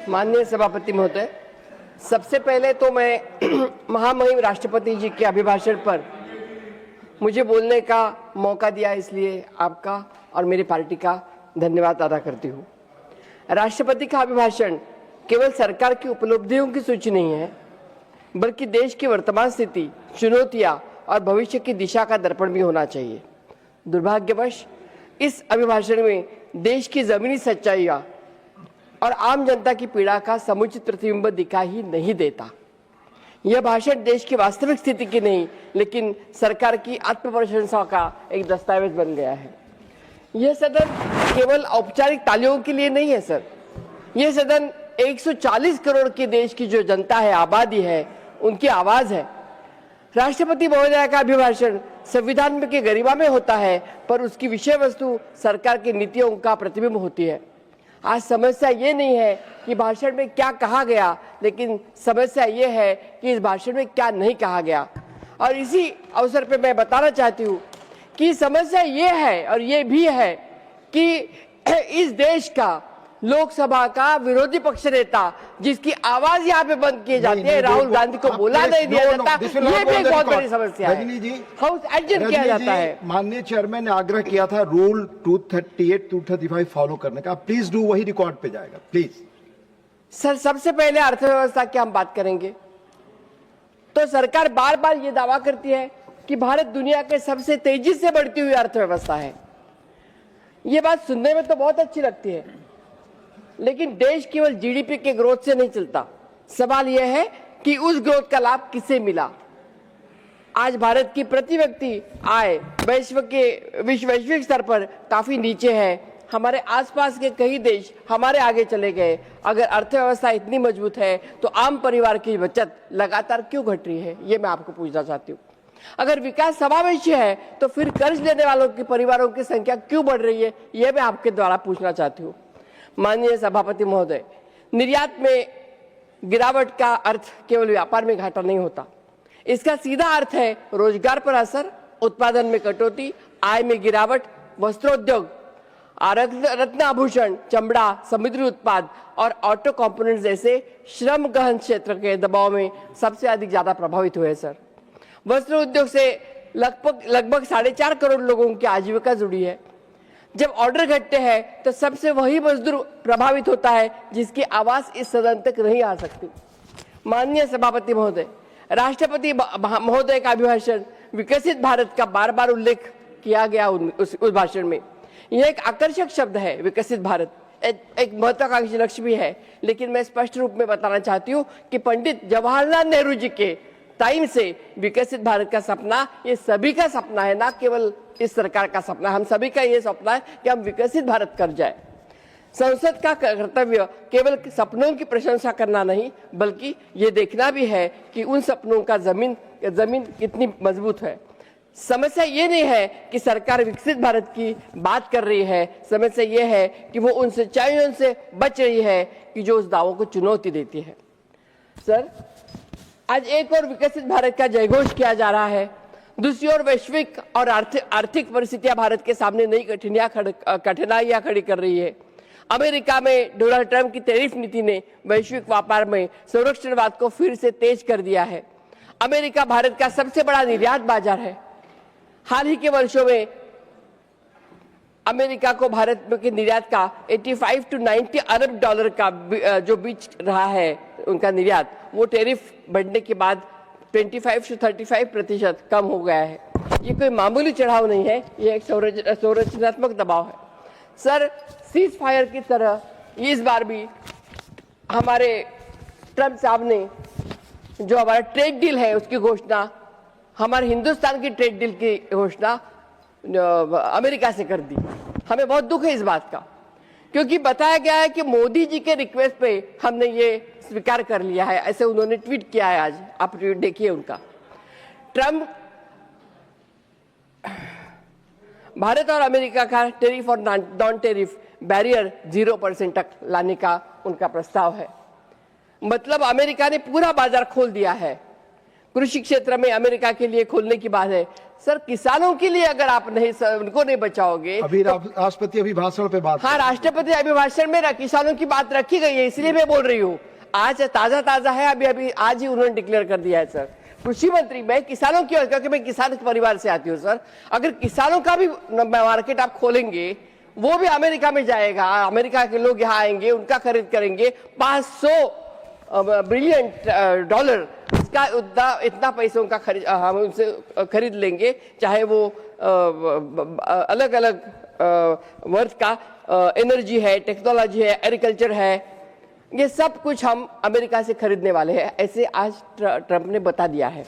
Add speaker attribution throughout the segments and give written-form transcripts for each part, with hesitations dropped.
Speaker 1: माननीय सभापति महोदय, सबसे पहले तो मैं महामहिम राष्ट्रपति जी के अभिभाषण पर मुझे बोलने का मौका दिया, इसलिए आपका और मेरी पार्टी का धन्यवाद अदा करती हूँ। राष्ट्रपति का अभिभाषण केवल सरकार की उपलब्धियों की सूची नहीं है, बल्कि देश की वर्तमान स्थिति, चुनौतियां और भविष्य की दिशा का दर्पण भी होना चाहिए। दुर्भाग्यवश इस अभिभाषण में देश की जमीनी सच्चाइयां और आम जनता की पीड़ा का समुचित प्रतिबिंब दिखाई ही नहीं देता। यह भाषण देश की वास्तविक स्थिति की नहीं, लेकिन सरकार की आत्मप्रशंसा का एक दस्तावेज बन गया है। यह सदन केवल औपचारिक तालियों के लिए नहीं है सर, यह सदन 140 करोड़ के देश की जो जनता है, आबादी है, उनकी आवाज है। राष्ट्रपति महोदय का अभिभाषण संविधान में की गरिमा में होता है, पर उसकी विषय वस्तु सरकार की नीतियों का प्रतिबिंब होती है। आज समस्या ये नहीं है कि भाषण में क्या कहा गया, लेकिन समस्या ये है कि इस भाषण में क्या नहीं कहा गया। और इसी अवसर पे मैं बताना चाहती हूँ कि समस्या ये है और ये भी है कि इस देश का लोकसभा का विरोधी पक्ष नेता, जिसकी आवाज यहाँ पे बंद की जाती है, राहुल गांधी को बोला नहीं दिया जाता, ये भी एक बहुत बड़ी समस्या है। हाउस एडजस्ट किया जाता है।
Speaker 2: माननीय चेयरमैन ने आग्रह किया था रूल 238, 235 फॉलो करने का, प्लीज डू, वही रिकॉर्ड पे जाएगा प्लीज।
Speaker 1: सर, सबसे पहले अर्थव्यवस्था की हम बात करेंगे तो सरकार बार बार ये दावा करती है कि भारत दुनिया के सबसे तेजी से बढ़ती हुई अर्थव्यवस्था है। ये बात सुनने में तो बहुत अच्छी लगती है, लेकिन देश केवल जीडीपी के ग्रोथ से नहीं चलता। सवाल यह है कि उस ग्रोथ का लाभ किसे मिला। आज भारत की प्रति व्यक्ति आय वैश्विक स्तर पर काफी नीचे है। हमारे आसपास के कई देश हमारे आगे चले गए। अगर अर्थव्यवस्था इतनी मजबूत है तो आम परिवार की बचत लगातार क्यों घट रही है, ये मैं आपको पूछना चाहती हूँ। अगर विकास समावेशी है तो फिर कर्ज लेने वालों के परिवारों की संख्या क्यों बढ़ रही है, ये मैं आपके द्वारा पूछना चाहती हूँ। माननीय सभापति महोदय, निर्यात में गिरावट का अर्थ केवल व्यापार में घाटा नहीं होता। इसका सीधा अर्थ है रोजगार पर असर, उत्पादन में कटौती, आय में गिरावट, वस्त्रोद्योग, रत्न आभूषण, चमड़ा, समुद्री उत्पाद और ऑटो कंपोनेंट्स जैसे श्रम गहन क्षेत्र के दबाव में सबसे अधिक ज्यादा प्रभावित हुए सर। वस्त्र उद्योग से लगभग 4.5 करोड़ लोगों की आजीविका जुड़ी है। जब ऑर्डर घटते हैं तो सबसे वही मजदूर प्रभावित होता है जिसकी आवाज इस सदन तक नहीं आ सकती। माननीय सभापति महोदय, राष्ट्रपति महोदय का अभिभाषण विकसित भारत का बार बार उल्लेख किया गया उस भाषण में। यह एक आकर्षक शब्द है, विकसित भारत एक महत्वाकांक्षी लक्ष्य भी है, लेकिन मैं स्पष्ट रूप में बताना चाहती हूँ कि पंडित जवाहरलाल नेहरू जी के टाइम से विकसित भारत का सपना ये सभी का सपना है, ना केवल इस सरकार का सपना। हम सभी का ये सपना है कि हम विकसित भारत कर जाए। संसद का कर्तव्य केवल सपनों की प्रशंसा करना नहीं, बल्कि ये देखना भी है कि उन सपनों का जमीन कितनी मजबूत है। समस्या ये नहीं है कि सरकार विकसित भारत की बात कर रही है, समस्या ये है कि वो उन सच्चाइयों से बच रही है कि जो उस दावों को चुनौती देती है। सर, आज एक और विकसित भारत का जयघोष किया जा रहा है, दूसरी ओर वैश्विक और आर्थिक परिस्थितियां भारत के सामने नई कठिनाइयां खड़ी कर रही है। अमेरिका में डोनाल्ड ट्रंप की टैरिफ नीति ने वैश्विक व्यापार में संरक्षणवाद को फिर से तेज कर दिया है। अमेरिका भारत का सबसे बड़ा निर्यात बाजार है। हाल ही के वर्षों में अमेरिका को भारत के निर्यात का 85 से 90 अरब डॉलर का जो बीच रहा है उनका निर्यात, वो टैरिफ बढ़ने के बाद 25 से 35% कम हो गया है। ये कोई मामूली चढ़ाव नहीं है, ये एक संरचनात्मक दबाव है। सर, सीज फायर की तरह इस बार भी हमारे ट्रंप साहब ने जो हमारा ट्रेड डील है उसकी घोषणा, हमारे हिंदुस्तान की ट्रेड डील की घोषणा अमेरिका से कर दी। हमें बहुत दुख है इस बात का, क्योंकि बताया गया है कि मोदी जी के रिक्वेस्ट पे हमने ये स्वीकार कर लिया है, ऐसे उन्होंने ट्वीट किया है। आज आप ट्वीट देखिए उनका। ट्रंप भारत और अमेरिका का टेरिफ और नॉन टेरिफ बैरियर 0% तक लाने का उनका प्रस्ताव है। मतलब अमेरिका ने पूरा बाजार खोल दिया है। कृषि क्षेत्र में अमेरिका के लिए खोलने की बात है। सर किसानों के लिए अगर आप नहीं उनको नहीं बचाओगे।
Speaker 2: अभी राष्ट्रपति अभी भाषण पे बात।
Speaker 1: हाँ, राष्ट्रपति अभिभाषण में किसानों की बात रखी गई है, इसलिए मैं बोल रही हूँ। आज ताजा है, अभी आज ही उन्होंने डिक्लेयर कर दिया है सर। कृषि मंत्री, मैं किसानों की, क्योंकि मैं किसान के परिवार से आती हूँ सर। अगर किसानों का भी मार्केट आप खोलेंगे, वो भी अमेरिका में जाएगा, अमेरिका के लोग यहाँ आएंगे, उनका खरीद करेंगे। 500 बिलियन डॉलर इसका इतना पैसों का हम उनसे खरीद लेंगे, चाहे वो अलग अलग वर्थ का एनर्जी है, टेक्नोलॉजी है, एग्रीकल्चर है, ये सब कुछ हम अमेरिका से खरीदने वाले हैं, ऐसे आज ट्रंप ने बता दिया है।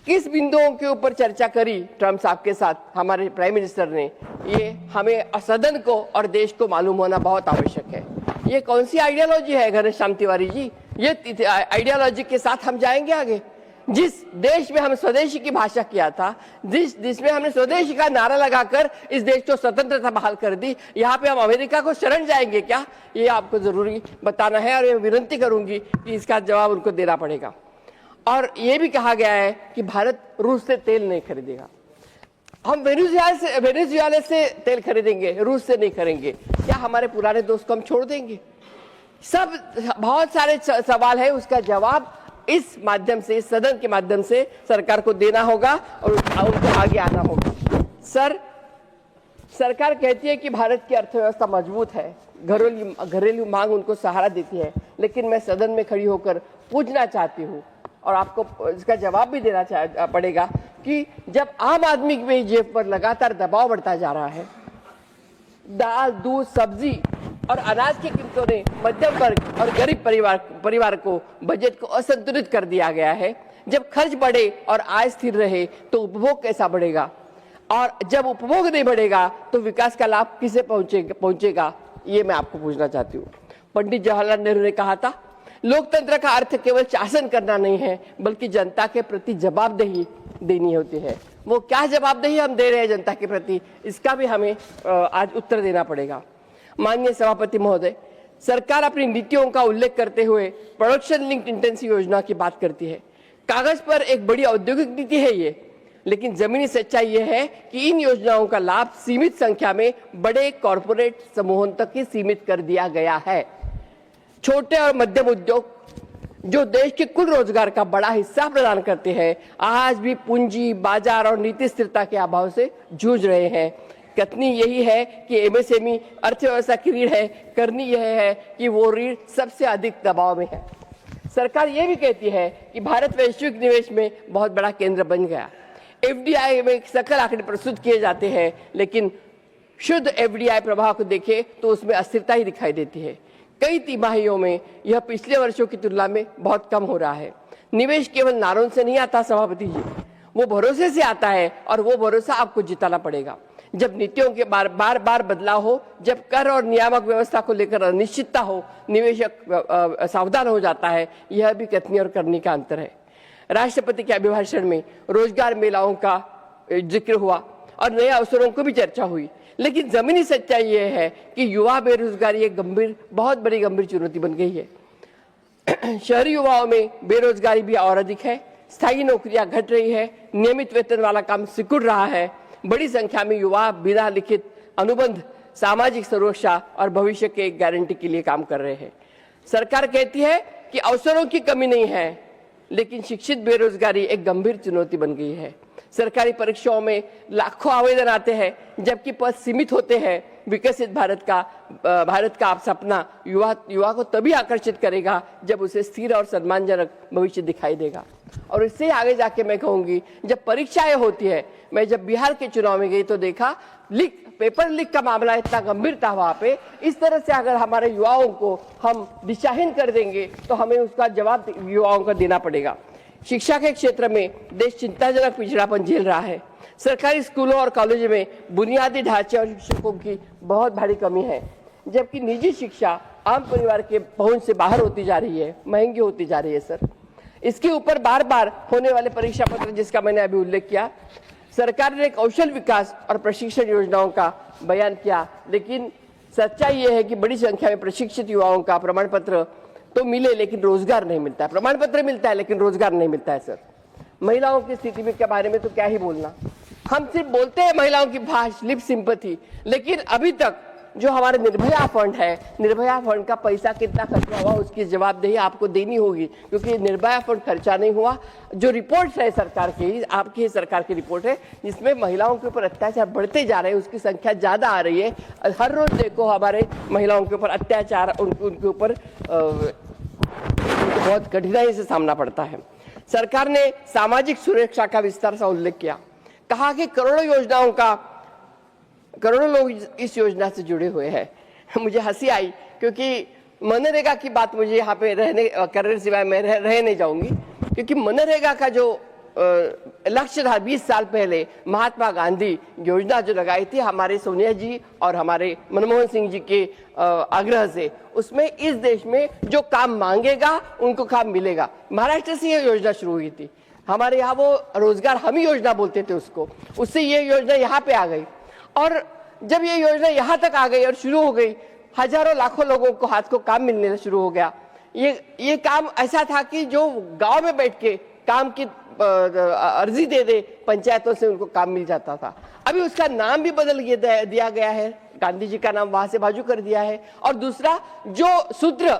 Speaker 1: किस बिंदुओं के ऊपर चर्चा करी ट्रंप साहब के साथ हमारे प्राइम मिनिस्टर ने, ये हमें सदन को और देश को मालूम होना बहुत आवश्यक है। ये कौन सी आइडियोलॉजी है घनश्याम तिवारी जी? ये आइडियोलॉजी के साथ हम जाएंगे आगे? जिस देश में हम स्वदेशी की भाषा किया था, जिस देश में हमने स्वदेशी का नारा लगाकर इस देश को स्वतंत्रता बहाल कर दी, यहाँ पे हम अमेरिका को शरण जाएंगे क्या? ये आपको जरूरी बताना है और मैं विनती करूंगी कि इसका जवाब उनको देना पड़ेगा। और ये भी कहा गया है कि भारत रूस से तेल नहीं खरीदेगा। हम वेनेजुएला से तेल खरीदेंगे, रूस से नहीं करेंगे। क्या हमारे पुराने दोस्त को हम छोड़ देंगे? सब बहुत सारे सवाल है, उसका जवाब इस माध्यम से, इस सदन के माध्यम से सरकार को देना होगा और उनको आगे आना होगा। सर, सरकार कहती है कि भारत की अर्थव्यवस्था मजबूत है, घरेलू मांग उनको सहारा देती है, लेकिन मैं सदन में खड़ी होकर पूछना चाहती हूँ और आपको इसका जवाब भी देना पड़ेगा कि जब आम आदमी की जेब पर लगातार दबाव बढ़ता जा रहा है, दाल, दूध, सब्जी और अनाज की कीमतों ने मध्यम वर्ग और गरीब परिवार को, बजट को असंतुलित कर दिया गया है। जब खर्च बढ़े और आय स्थिर रहे तो उपभोग कैसा बढ़ेगा? और जब उपभोग नहीं बढ़ेगा तो विकास का लाभ किसे पहुंचेगा? ये मैं आपको पूछना चाहती हूँ। पंडित जवाहरलाल नेहरू ने कहा था, लोकतंत्र का अर्थ केवल शासन करना नहीं है, बल्कि जनता के प्रति जवाबदेही देनी होती है। वो क्या जवाबदेही हम दे रहे हैं जनता के प्रति, इसका भी हमें आज उत्तर देना पड़ेगा। माननीय सभापति महोदय, सरकार अपनी नीतियों का उल्लेख करते हुए प्रोडक्शन लिंक्ड इंटेंसिव योजना की बात करती है। कागज पर एक बड़ी औद्योगिक नीति है ये, लेकिन जमीनी सच्चाई ये है कि इन योजनाओं का लाभ सीमित संख्या में बड़े कॉरपोरेट समूहों तक ही सीमित कर दिया गया है। छोटे और मध्यम उद्योग जो देश के कुल रोजगार का बड़ा हिस्सा प्रदान करते हैं, आज भी पूंजी, बाजार और नीति स्थिरता के अभाव से जूझ रहे हैं। कथनी यही है कि एमएसएमई अर्थव्यवस्था की रीढ़ है, करनी यह है कि वो रीढ़ सबसे अधिक दबाव में है। सरकार ये भी कहती है कि भारत वैश्विक निवेश में बहुत बड़ा केंद्र बन गया। एफडीआई में सकल आंकड़े प्रस्तुत किए जाते हैं, लेकिन शुद्ध एफडीआई प्रभाव को देखें तो उसमें अस्थिरता ही दिखाई देती है। कई तिमाहियों में यह पिछले वर्षों की तुलना में बहुत कम हो रहा है। निवेश केवल नारों से नहीं आता सभापति जी, वो भरोसे से आता है और वो भरोसा आपको जिताना पड़ेगा। जब नीतियों के बार बदलाव हो, जब कर और नियामक व्यवस्था को लेकर अनिश्चितता हो, निवेशक सावधान हो जाता है। यह भी कथनी और करनी का अंतर है। राष्ट्रपति के अभिभाषण में रोजगार मेलाओं का जिक्र हुआ और नए अवसरों को भी चर्चा हुई, लेकिन जमीनी सच्चाई यह है कि युवा बेरोजगारी एक बहुत बड़ी गंभीर चुनौती बन गई है। शहरी युवाओं में बेरोजगारी भी और अधिक है, स्थायी नौकरियां घट रही है, नियमित वेतन वाला काम सिकुड़ रहा है। बड़ी संख्या में युवा बिना लिखित अनुबंध, सामाजिक सुरक्षा और भविष्य के गारंटी के लिए काम कर रहे हैं। सरकार कहती है कि अवसरों की कमी नहीं है, लेकिन शिक्षित बेरोजगारी एक गंभीर चुनौती बन गई है। सरकारी परीक्षाओं में लाखों आवेदन आते हैं, जबकि पद सीमित होते हैं। विकसित भारत का आप सपना युवा को तभी आकर्षित करेगा जब उसे स्थिर और सम्मानजनक भविष्य दिखाई देगा। और इससे आगे जाके मैं कहूंगी, जब परीक्षाएं होती है, मैं जब बिहार के चुनाव में गई तो देखा पेपर लीक का मामला इतना गंभीर था वहां पे। इस तरह से अगर हमारे युवाओं को हम दिशाहीन कर देंगे तो हमें उसका जवाब युवाओं को देना पड़ेगा। शिक्षा के क्षेत्र में देश चिंताजनक पिछड़ापन झेल रहा है। सरकारी स्कूलों और कॉलेजों में बुनियादी ढांचे और शिक्षकों की बहुत भारी कमी है, जबकि निजी शिक्षा आम परिवार के पहुंच से बाहर होती जा रही है, महंगी होती जा रही है। सर, इसके ऊपर बार होने वाले परीक्षा पत्र जिसका मैंने अभी उल्लेख किया, सरकार ने कौशल विकास और प्रशिक्षण योजनाओं का बयान किया, लेकिन सच्चाई यह है कि बड़ी संख्या में प्रशिक्षित युवाओं का प्रमाण पत्र तो मिले लेकिन रोजगार नहीं मिलता है। प्रमाण पत्र मिलता है लेकिन रोजगार नहीं मिलता है। सर, महिलाओं की स्थिति में के बारे में तो क्या ही बोलना। हम सिर्फ बोलते हैं महिलाओं की भाषा, लिप सिंपैथी, लेकिन अभी तक जो हमारे निर्भया फंड है, निर्भया फंड का पैसा कितना खर्चा हुआ उसकी जवाबदेही आपको देनी होगी, क्योंकि निर्भया फंड खर्चा नहीं हुआ। जो रिपोर्ट है सरकार की, आपकी सरकार की रिपोर्ट है, जिसमें महिलाओं के ऊपर अत्याचार बढ़ते जा रहे हैं, उसकी संख्या ज्यादा आ रही है। हर रोज देखो हमारे महिलाओं के ऊपर अत्याचार, उनके ऊपर बहुत कठिनाई से सामना पड़ता है। सरकार ने सामाजिक सुरक्षा का विस्तार से उल्लेख किया, कहा कि करोड़ों लोग इस योजना से जुड़े हुए हैं। मुझे हंसी आई, क्योंकि मनरेगा की बात मुझे यहाँ पे करने सिवाय मैं रह नहीं जाऊंगी, क्योंकि मनरेगा का जो लक्ष्य था 20 साल पहले महात्मा गांधी योजना जो लगाई थी हमारे सोनिया जी और हमारे मनमोहन सिंह जी के आग्रह से, उसमें इस देश में जो काम मांगेगा उनको काम मिलेगा। महाराष्ट्र से यह योजना शुरू हुई थी, हमारे यहाँ वो रोजगार हमी योजना बोलते थे उसको, उससे ये योजना यहाँ पे आ गई। और जब ये योजना यहाँ तक आ गई और शुरू हो गई, हजारों लाखों लोगों को हाथ को काम मिलने शुरू हो गया। ये काम ऐसा था कि जो गांव में बैठ के काम की अर्जी दे दे, पंचायतों से उनको काम मिल जाता था। अभी उसका नाम भी बदल दिया गया है, गांधी जी का नाम वहां से बाजू कर दिया है। और दूसरा, जो सूत्र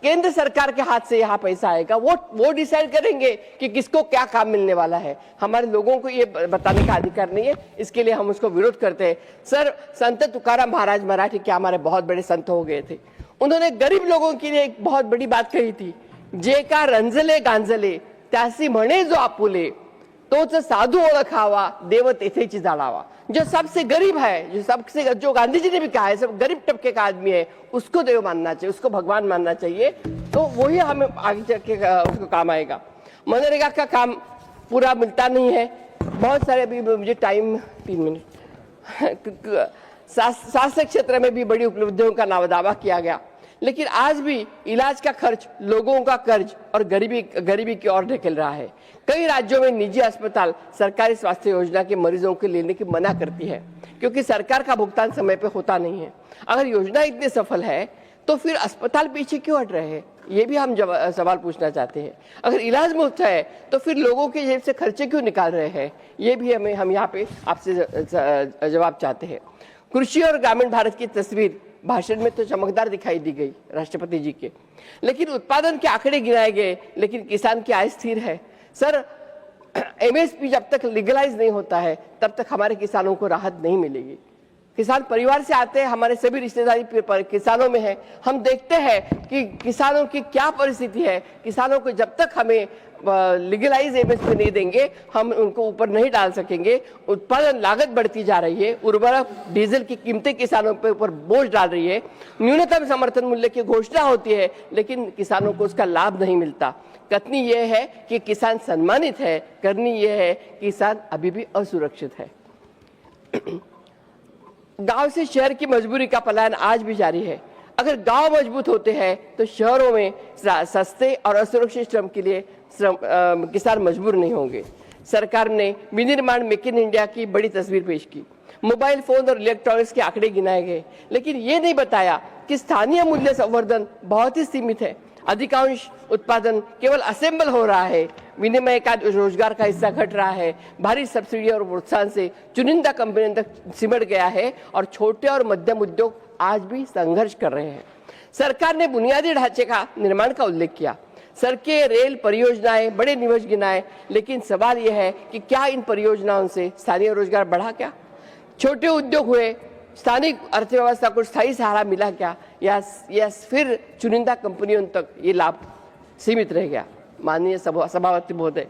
Speaker 1: केंद्र सरकार के हाथ से यहाँ पैसा आएगा, वो डिसाइड करेंगे कि किसको क्या काम मिलने वाला है। हमारे लोगों को ये बताने का अधिकार नहीं है, इसके लिए हम उसको विरोध करते हैं। सर, संत तुकाराम महाराज मराठी के हमारे बहुत बड़े संत हो गए थे, उन्होंने गरीब लोगों के लिए एक बहुत बड़ी बात कही थी, जे का रंजले गांजले त्यासी म्हणे जो आपुले, तोच साधू ओळखावा देव तेथेची जाळावा। जो सबसे गरीब है, जो गांधी जी ने भी कहा है, सब गरीब तबके का आदमी है, उसको देव मानना चाहिए, उसको भगवान मानना चाहिए, तो वही हमें आगे चल के उसको काम आएगा। मनरेगा का काम पूरा मिलता नहीं है, बहुत सारे, अभी मुझे टाइम 3 मिनट, स्वास्थ्य क्षेत्र में भी बड़ी उपलब्धियों का दावा किया गया, लेकिन आज भी इलाज का खर्च, लोगों का कर्ज और गरीबी की ओर ढकेल रहा है। कई राज्यों में निजी अस्पताल सरकारी स्वास्थ्य योजना के मरीजों के लेने की मना करती है, क्योंकि सरकार का भुगतान समय पे होता नहीं है। अगर योजना इतनी सफल है तो फिर अस्पताल पीछे क्यों हट रहे हैं, ये भी हम सवाल पूछना चाहते हैं। अगर इलाज मुफ्त है तो फिर लोगों के जेब से खर्चे क्यों निकाल रहे हैं, ये भी हम यहाँ पे आपसे जवाब चाहते हैं। कृषि और ग्रामीण भारत की तस्वीर भाषण में तो चमकदार दिखाई दी गई राष्ट्रपति जी के, लेकिन उत्पादन के आंकड़े गिनाए गए, लेकिन किसान की आय स्थिर है। सर, एमएसपी जब तक लीगलाइज नहीं होता है तब तक हमारे किसानों को राहत नहीं मिलेगी। किसान परिवार से आते हैं, हमारे सभी रिश्तेदारी किसानों में है, हम देखते हैं कि किसानों की क्या परिस्थिति है। किसानों को जब तक हमें लीगलाइज एमएसपी नहीं देंगे, हम उनको ऊपर नहीं डाल सकेंगे। उत्पादन लागत बढ़ती जा रही है, उर्वरक डीजल की कीमतें किसानों पे ऊपर बोझ डाल रही है। न्यूनतम समर्थन मूल्य की घोषणा होती है, लेकिन किसानों को उसका लाभ नहीं मिलता। कथनी यह है कि किसान सम्मानित है, करनी यह है किसान अभी भी असुरक्षित है। गांव से शहर की मजबूरी का पलायन आज भी जारी है। अगर गांव मजबूत होते हैं तो शहरों में सस्ते और असुरक्षित श्रम के लिए किसान मजबूर नहीं होंगे। सरकार ने विनिर्माण मेक इन इंडिया की बड़ी तस्वीर पेश की, मोबाइल फोन और इलेक्ट्रॉनिक्स के आंकड़े गिनाए गए, लेकिन ये नहीं बताया कि स्थानीय मूल्य संवर्धन बहुत ही सीमित है। अधिकांश उत्पादन केवल असेंबल हो रहा है, विनिमय का रोजगार का हिस्सा घट रहा है। भारी सब्सिडी और प्रोत्साहन से चुनिंदा कंपनियों तक सिमट गया है और छोटे और मध्यम उद्योग आज भी संघर्ष कर रहे हैं। सरकार ने बुनियादी ढांचे का निर्माण का उल्लेख किया, सड़कें, रेल परियोजनाएं, बड़े निवेश गिनाए, लेकिन सवाल यह है कि क्या इन परियोजनाओं से स्थानीय रोजगार बढ़ा? क्या छोटे उद्योग हुए? स्थानिक अर्थव्यवस्था को स्थायी सहारा मिला क्या, या फिर चुनिंदा कंपनियों तक ये लाभ सीमित रह गया? माननीय सभापति महोदय,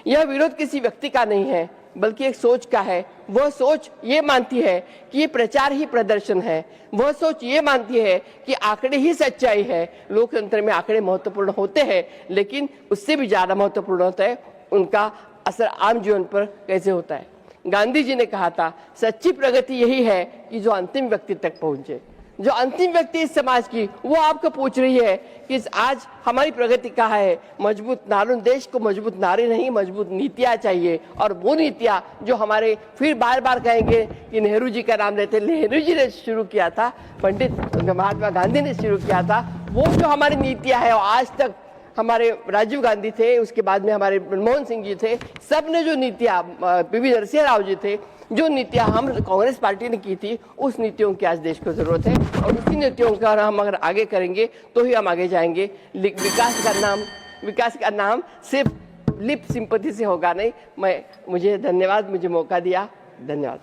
Speaker 1: यह विरोध किसी व्यक्ति का नहीं है, बल्कि एक सोच का है। वह सोच ये मानती है कि ये प्रचार ही प्रदर्शन है। वह सोच ये मानती है कि आंकड़े ही सच्चाई है। लोकतंत्र में आंकड़े महत्वपूर्ण होते हैं, लेकिन उससे भी ज्यादा महत्वपूर्ण होता है उनका असर आम जीवन पर कैसे होता है। गांधी जी ने कहा था, सच्ची प्रगति यही है कि जो अंतिम व्यक्ति तक पहुंचे। जो अंतिम व्यक्ति इस समाज की, वो आपको पूछ रही है कि आज हमारी प्रगति कहाँ है। मजबूत नारी, देश को मजबूत नारी नहीं, मजबूत नीतियां चाहिए। और वो नीतियां जो हमारे, फिर बार बार कहेंगे कि नेहरू जी का नाम लेते, नेहरू जी ने शुरू किया था, पंडित महात्मा गांधी ने शुरू किया था। वो जो हमारी नीतियां है आज तक हमारे राजीव गांधी थे, उसके बाद में हमारे मनमोहन सिंह जी थे, सब ने जो नीतियां, पीवी नरसिम्हा राव जी थे, जो नीतियां हम कांग्रेस पार्टी ने की थी, उस नीतियों की आज देश को जरूरत है। और उसी नीतियों का हम अगर आगे करेंगे तो ही हम आगे जाएंगे। विकास का नाम सिर्फ लिप सिंपैथी से होगा नहीं। मुझे धन्यवाद, मुझे मौका दिया, धन्यवाद।